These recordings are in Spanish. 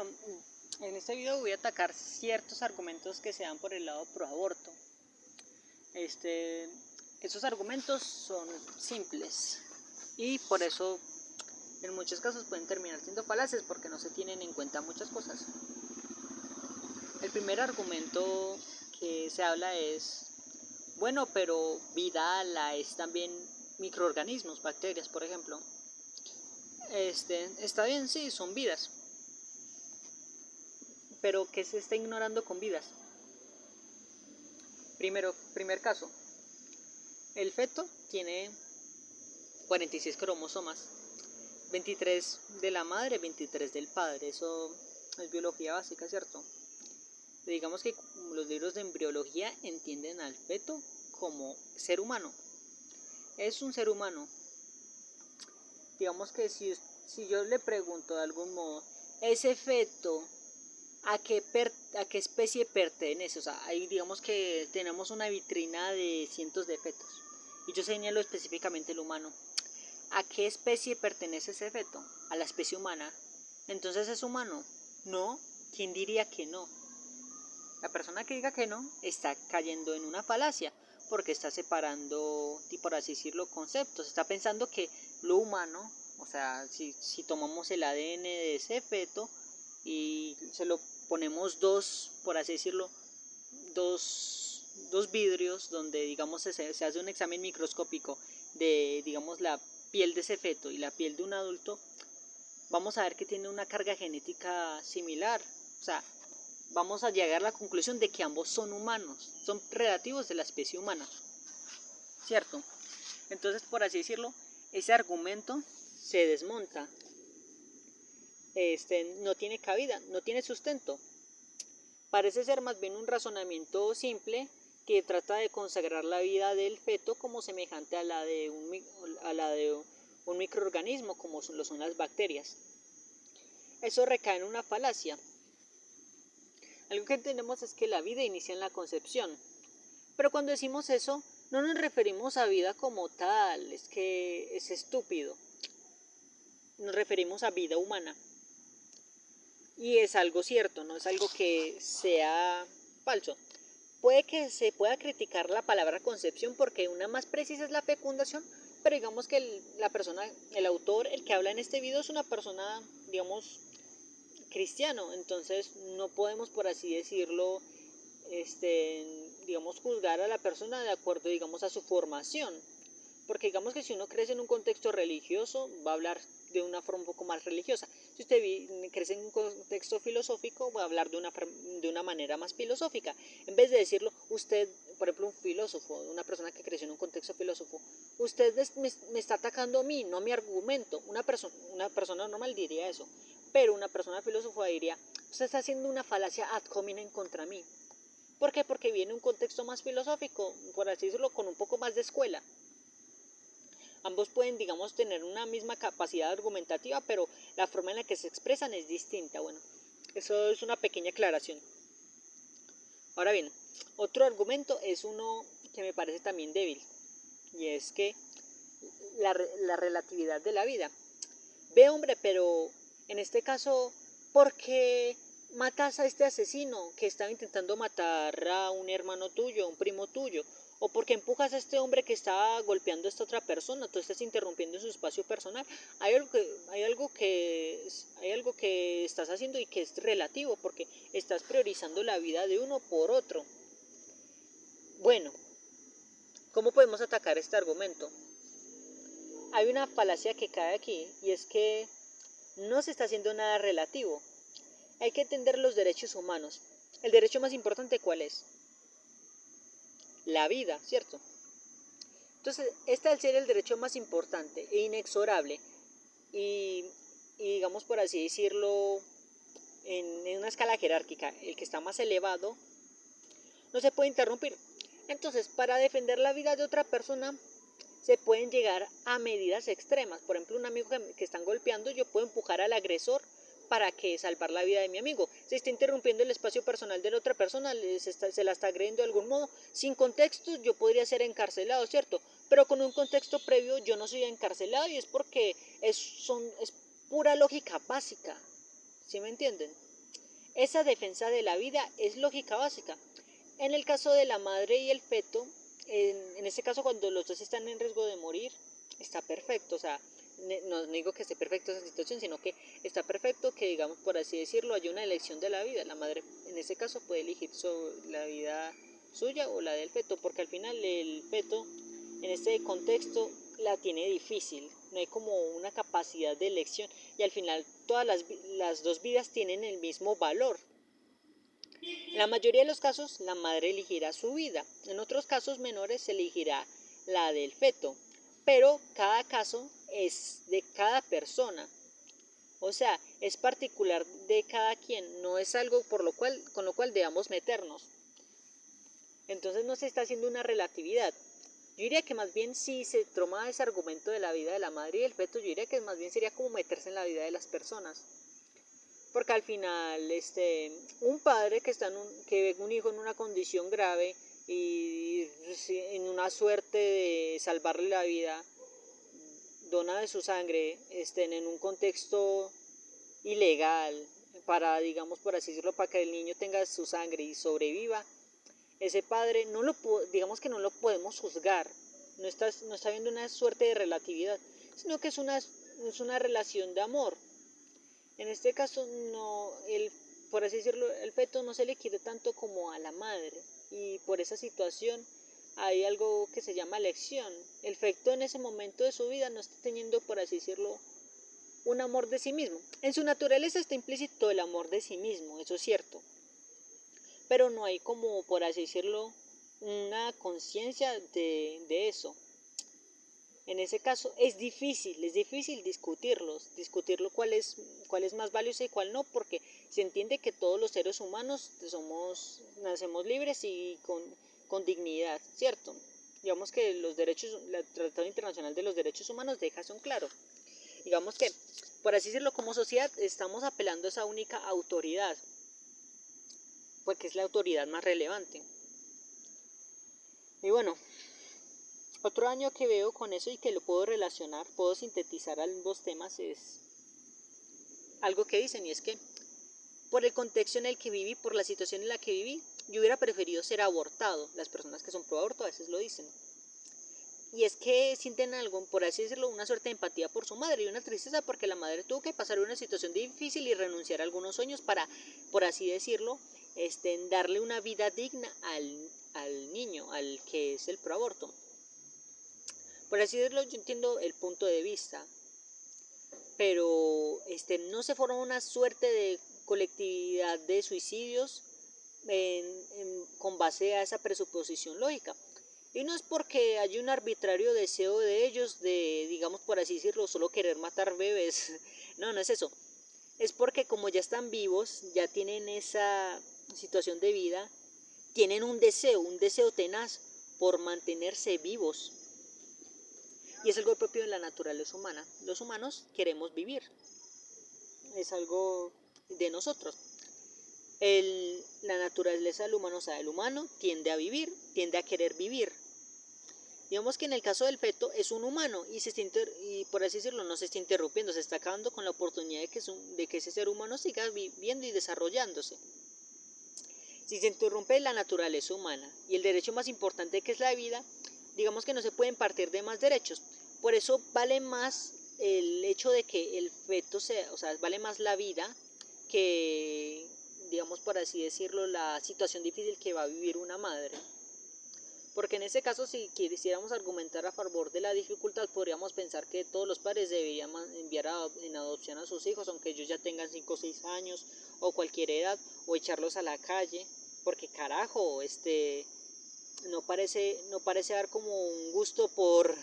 Bueno, en este video voy a atacar ciertos argumentos que se dan por el lado pro aborto. Estos argumentos son simples y por eso en muchos casos pueden terminar siendo falaces porque no se tienen en cuenta muchas cosas. El primer argumento que se habla es, bueno, pero vida la es también microorganismos, bacterias por ejemplo. Está bien, sí, son vidas. Pero ¿qué se está ignorando con vidas? Primer caso, el feto tiene 46 cromosomas, 23 de la madre, 23 del padre. Eso es biología básica, ¿cierto? Digamos que los libros de embriología entienden al feto como ser humano. Es un ser humano. Digamos que si yo le pregunto de algún modo, ese feto, ¿a qué especie pertenece? O sea, ahí digamos que tenemos una vitrina de cientos de fetos y yo señalo específicamente el humano. ¿A qué especie pertenece ese feto? A la especie humana. ¿Entonces es humano? No. ¿Quién diría que no? La persona que diga que no está cayendo en una falacia porque está separando, por así decirlo, conceptos. Está pensando que lo humano, o sea, si tomamos el ADN de ese feto y se lo ponemos por así decirlo, dos vidrios donde digamos se hace un examen microscópico de digamos la piel de ese feto y la piel de un adulto, vamos a ver que tiene una carga genética similar. O sea, vamos a llegar a la conclusión de que ambos son humanos, son relativos de la especie humana, ¿cierto? Entonces, por así decirlo, ese argumento se desmonta. No tiene cabida, no tiene sustento. Parece ser más bien un razonamiento simple que trata de consagrar la vida del feto como semejante a la de un microorganismo como lo son las bacterias. Eso recae en una falacia. Algo que entendemos es que la vida inicia en la concepción, pero cuando decimos eso no nos referimos a vida como tal, es que es estúpido. Nos referimos a vida humana. Y es algo cierto, no es algo que sea falso. Puede que se pueda criticar la palabra concepción porque una más precisa es la fecundación, pero digamos que el autor, el que habla en este video es una persona, digamos, cristiano, entonces no podemos, por así decirlo, digamos, juzgar a la persona de acuerdo, digamos, a su formación. Porque digamos que si uno crece en un contexto religioso, va a hablar de una forma un poco más religiosa. Si usted crece en un contexto filosófico, va a hablar de una manera más filosófica. En vez de decirlo, usted, por ejemplo, un filósofo, una persona que creció en un contexto filósofo, usted me está atacando a mí, no a mi argumento. Una persona normal diría eso. Pero una persona filósofa diría, usted está haciendo una falacia ad hominem contra mí. ¿Por qué? Porque viene un contexto más filosófico, por así decirlo, con un poco más de escuela. Ambos pueden, digamos, tener una misma capacidad argumentativa, pero la forma en la que se expresan es distinta. Bueno, eso es una pequeña aclaración. Ahora bien, otro argumento es uno que me parece también débil, y es que la relatividad de la vida. Ve, hombre, pero en este caso, ¿por qué matas a este asesino que estaba intentando matar a un hermano tuyo, a un primo tuyo? ¿O por qué empujas a este hombre que está golpeando a esta otra persona? Tú estás interrumpiendo su espacio personal. Hay algo que estás haciendo y que es relativo, porque estás priorizando la vida de uno por otro. Bueno, ¿cómo podemos atacar este argumento? Hay una falacia que cae aquí, y es que no se está haciendo nada relativo. Hay que entender los derechos humanos. ¿El derecho más importante cuál es? La vida, ¿cierto? Entonces, este al ser el derecho más importante e inexorable y digamos por así decirlo, en una escala jerárquica, el que está más elevado, no se puede interrumpir. Entonces, para defender la vida de otra persona, se pueden llegar a medidas extremas. Por ejemplo, un amigo que están golpeando, yo puedo empujar al agresor para que salvar la vida de mi amigo. Se está interrumpiendo el espacio personal de la otra persona, se la está agrediendo de algún modo. Sin contexto yo podría ser encarcelado, ¿cierto? Pero con un contexto previo yo no soy encarcelado y es porque es pura lógica básica. ¿Sí me entienden? Esa defensa de la vida es lógica básica. En el caso de la madre y el feto, en este caso cuando los dos están en riesgo de morir, está perfecto, o sea, no digo que esté perfecto esa situación, sino que está perfecto que, digamos, por así decirlo, haya una elección de la vida. La madre en ese caso puede elegir la vida suya o la del feto, porque al final el feto en este contexto la tiene difícil, no hay como una capacidad de elección y al final todas las dos vidas tienen el mismo valor. En la mayoría de los casos la madre elegirá su vida, en otros casos menores se elegirá la del feto, pero cada caso es de cada persona, o sea, es particular de cada quien, no es algo con lo cual debamos meternos. Entonces no se está haciendo una relatividad. Yo diría que más bien si se toma ese argumento de la vida de la madre y del feto, yo diría que más bien sería como meterse en la vida de las personas. Porque al final, un padre que ve un hijo en una condición grave y en una suerte de salvarle la vida, dona de su sangre, en un contexto ilegal, para, digamos, por así decirlo, para que el niño tenga su sangre y sobreviva, ese padre digamos que no lo podemos juzgar, no está viendo una suerte de relatividad, sino que es una relación de amor. En este caso, no, por así decirlo, el feto no se le quiere tanto como a la madre, y por esa situación hay algo que se llama elección. El feto en ese momento de su vida no está teniendo, por así decirlo, un amor de sí mismo. En su naturaleza está implícito el amor de sí mismo, eso es cierto, pero no hay como, por así decirlo, una conciencia de eso. En ese caso es difícil discutirlo cuál es más valioso y cuál no, porque se entiende que todos los seres humanos nacemos libres y con dignidad, ¿cierto? Digamos que el Tratado Internacional de los Derechos Humanos deja eso en claro. Digamos que, por así decirlo, como sociedad estamos apelando a esa única autoridad, porque es la autoridad más relevante. Y bueno, otro daño que veo con eso y que lo puedo relacionar, puedo sintetizar ambos temas, es algo que dicen, y es que por el contexto en el que viví, por la situación en la que viví, yo hubiera preferido ser abortado. Las personas que son pro aborto a veces lo dicen. Y es que sienten algo, por así decirlo, una suerte de empatía por su madre y una tristeza porque la madre tuvo que pasar una situación difícil y renunciar a algunos sueños para, por así decirlo, darle una vida digna al niño, al que es el proaborto. Por así decirlo, yo entiendo el punto de vista, pero no se forma una suerte de colectividad de suicidios con base a esa presuposición lógica. Y no es porque hay un arbitrario deseo de ellos de, digamos por así decirlo, solo querer matar bebés. No, no es eso. Es porque como ya están vivos, ya tienen esa situación de vida, tienen un deseo tenaz por mantenerse vivos. Y es algo propio de la naturaleza humana. Los humanos queremos vivir. Es algo de nosotros. La naturaleza del humano, o sea, el humano tiende a vivir, tiende a querer vivir. Digamos que en el caso del feto es un humano y por así decirlo no se está interrumpiendo, se está acabando con la oportunidad de que ese ser humano siga viviendo y desarrollándose. Si se interrumpe la naturaleza humana y el derecho más importante que es la vida, digamos que no se pueden partir de más derechos. Por eso vale más el hecho de que el feto o sea, vale más la vida que, digamos por así decirlo, la situación difícil que va a vivir una madre. Porque en ese caso, si quisiéramos argumentar a favor de la dificultad, podríamos pensar que todos los padres deberían enviar en adopción a sus hijos, aunque ellos ya tengan 5 o 6 años o cualquier edad, o echarlos a la calle, porque carajo, no parece dar como un gusto por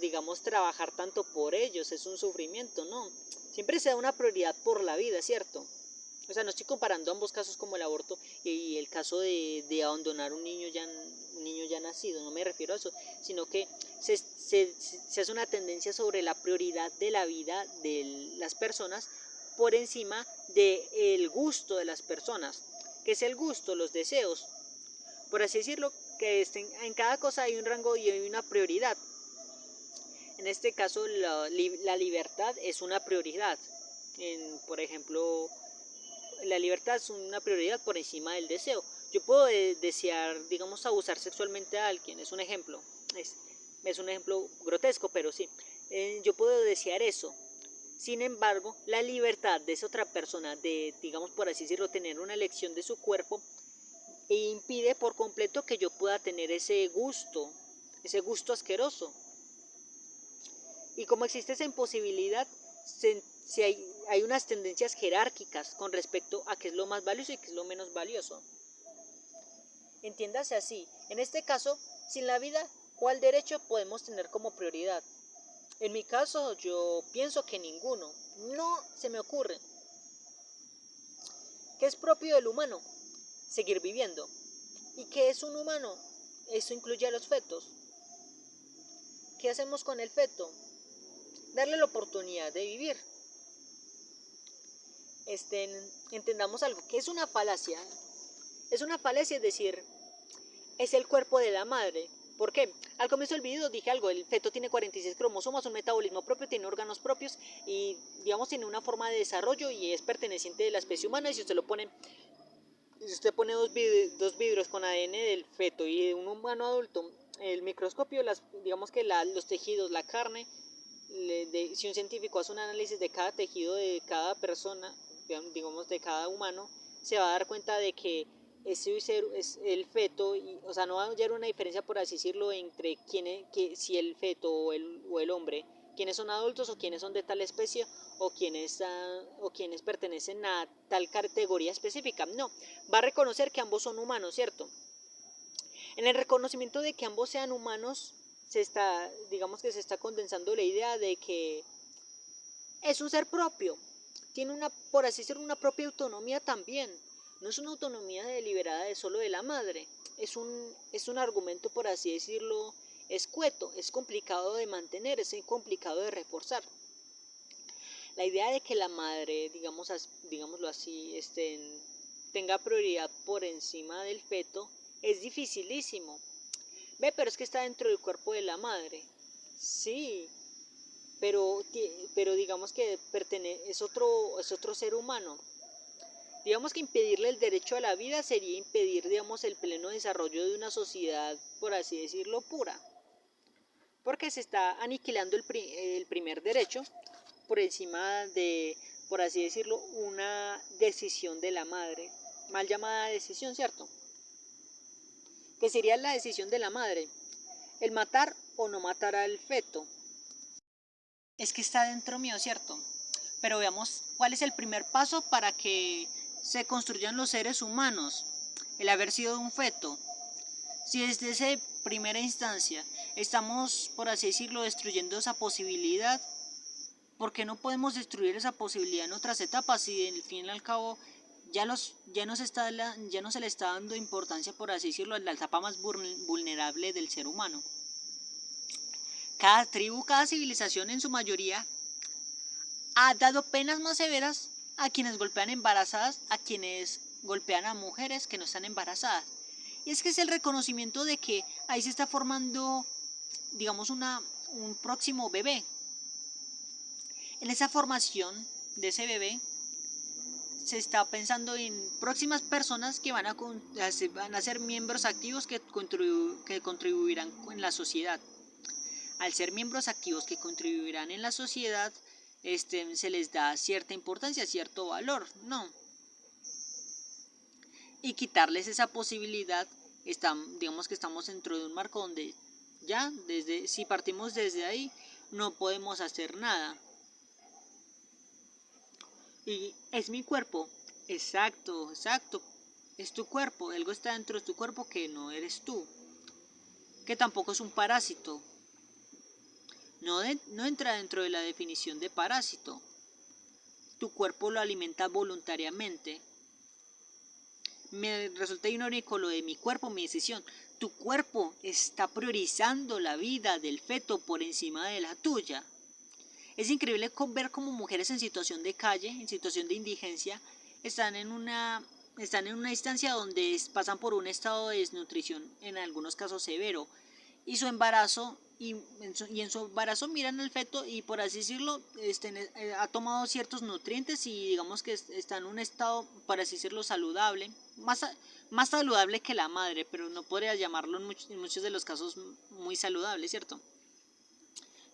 digamos trabajar tanto por ellos, es un sufrimiento, ¿no? Siempre se da una prioridad por la vida, ¿cierto? O sea, no estoy comparando ambos casos como el aborto y el caso de abandonar un niño ya nacido, no me refiero a eso, sino que se hace una tendencia sobre la prioridad de la vida de las personas por encima del gusto de las personas. ¿Qué es el gusto? Los deseos. Por así decirlo, que en cada cosa hay un rango y hay una prioridad. En este caso, la libertad es una prioridad. Por ejemplo, la libertad es una prioridad por encima del deseo. Yo puedo desear, digamos, abusar sexualmente a alguien, es un ejemplo, es un ejemplo grotesco, pero sí, yo puedo desear eso. Sin embargo, la libertad de esa otra persona de, digamos por así decirlo, tener una elección de su cuerpo, impide por completo que yo pueda tener ese gusto asqueroso. Y como existe esa imposibilidad, hay unas tendencias jerárquicas con respecto a qué es lo más valioso y qué es lo menos valioso. Entiéndase así, en este caso, sin la vida, ¿cuál derecho podemos tener como prioridad? En mi caso, yo pienso que ninguno. No se me ocurre. ¿Qué es propio del humano? Seguir viviendo. ¿Y qué es un humano? Eso incluye a los fetos. ¿Qué hacemos con el feto? Darle la oportunidad de vivir. Entendamos algo, que es una falacia. Es una falacia, es decir, es el cuerpo de la madre. ¿Por qué? Al comienzo del video dije algo, el feto tiene 46 cromosomas, un metabolismo propio, tiene órganos propios y digamos tiene una forma de desarrollo y es perteneciente de la especie humana. Y si usted pone dos vidrios con ADN del feto y de un humano adulto, el microscopio, digamos que los tejidos, la carne, si un científico hace un análisis de cada tejido de cada persona, digamos de cada humano, se va a dar cuenta de que ese es el feto, o sea, no va a hallar una diferencia, por así decirlo, entre si el feto o el hombre, quiénes son adultos o quiénes son de tal especie o quiénes pertenecen a tal categoría específica. No, va a reconocer que ambos son humanos, ¿cierto? En el reconocimiento de que ambos sean humanos, digamos que se está condensando la idea de que es un ser propio, tiene por así decirlo, una propia autonomía también. No es una autonomía deliberada de solo de la madre, es un argumento, por así decirlo, escueto, es complicado de mantener, es complicado de reforzar. La idea de que la madre, digámoslo así, tenga prioridad por encima del feto es dificilísimo. Pero es que está dentro del cuerpo de la madre. Sí, pero digamos que es otro ser humano. Digamos que impedirle el derecho a la vida sería impedir, digamos, el pleno desarrollo de una sociedad, por así decirlo, pura. Porque se está aniquilando el primer derecho por encima de, por así decirlo, una decisión de la madre. Mal llamada decisión, ¿cierto? Que sería la decisión de la madre. El matar o no matar al feto. Es que está dentro mío, ¿cierto? Pero veamos cuál es el primer paso para que se construyan los seres humanos. El haber sido un feto. Si desde esa primera instancia estamos, por así decirlo, destruyendo esa posibilidad, ¿por qué no podemos destruir esa posibilidad en otras etapas? Y al fin y al cabo ya no se le está dando importancia, por así decirlo, a la etapa más vulnerable del ser humano. Cada tribu, cada civilización en su mayoría ha dado penas más severas a quienes golpean embarazadas, a quienes golpean a mujeres que no están embarazadas. Y es que es el reconocimiento de que ahí se está formando, digamos, un próximo bebé. En esa formación de ese bebé se está pensando en próximas personas que van a ser miembros activos que contribuirán en la sociedad. Al ser miembros activos que contribuirán en la sociedad, se les da cierta importancia, cierto valor, ¿no? Y quitarles esa posibilidad, digamos que estamos dentro de un marco donde ya, si partimos desde ahí, no podemos hacer nada. Y es mi cuerpo, exacto, es tu cuerpo, algo está dentro de tu cuerpo que no eres tú, que tampoco es un parásito, no entra dentro de la definición de parásito. Tu cuerpo lo alimenta voluntariamente. Me resulta irónico lo de mi cuerpo, mi decisión. Tu cuerpo está priorizando la vida del feto por encima de la tuya. Es increíble ver cómo mujeres en situación de calle, en situación de indigencia, están en una instancia donde pasan por un estado de desnutrición, en algunos casos severo, y su embarazo y en su embarazo miran al feto y por así decirlo ha tomado ciertos nutrientes y digamos que está en un estado, por así decirlo, saludable, más saludable que la madre, pero no podría llamarlo en muchos de los casos muy saludable, ¿cierto?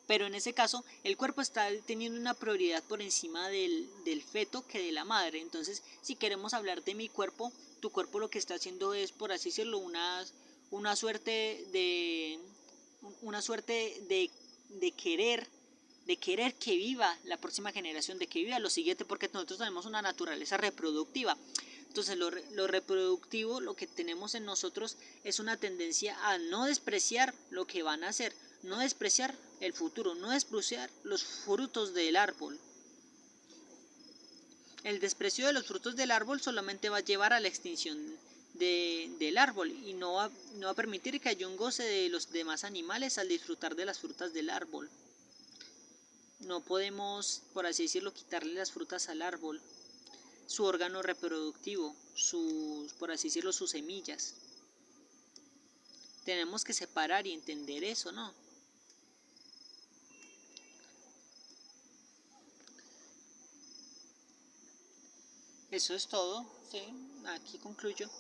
Pero en ese caso el cuerpo está teniendo una prioridad por encima del feto que de la madre. Entonces, si queremos hablar de mi cuerpo, tu cuerpo lo que está haciendo es, por así decirlo, una suerte de querer que viva la próxima generación, de que viva lo siguiente, porque nosotros tenemos una naturaleza reproductiva. Entonces lo reproductivo, lo que tenemos en nosotros es una tendencia a no despreciar lo que van a hacer, no despreciar el futuro, no despreciar los frutos del árbol. El desprecio de los frutos del árbol solamente va a llevar a la extinción del árbol y no va a permitir que haya un goce de los demás animales al disfrutar de las frutas del árbol. No podemos, por así decirlo, quitarle las frutas al árbol, su órgano reproductivo, por así decirlo, sus semillas. Tenemos que separar y entender eso, ¿no? Eso es todo, sí, aquí concluyo.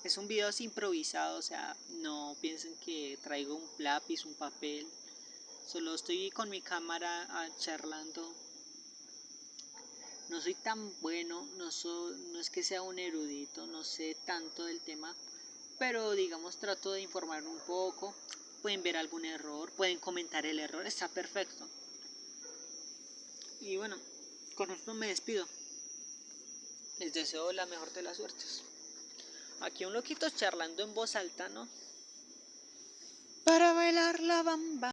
Es un video así improvisado, o sea, no piensen que traigo un lápiz, un papel. Solo estoy con mi cámara charlando. No soy tan bueno, no es que sea un erudito, no sé tanto del tema, pero digamos trato de informar un poco. Pueden ver algún error, pueden comentar el error, está perfecto. Y bueno, con esto me despido. Les deseo la mejor de las suertes. Aquí un loquito charlando en voz alta, ¿no? Para bailar la bamba.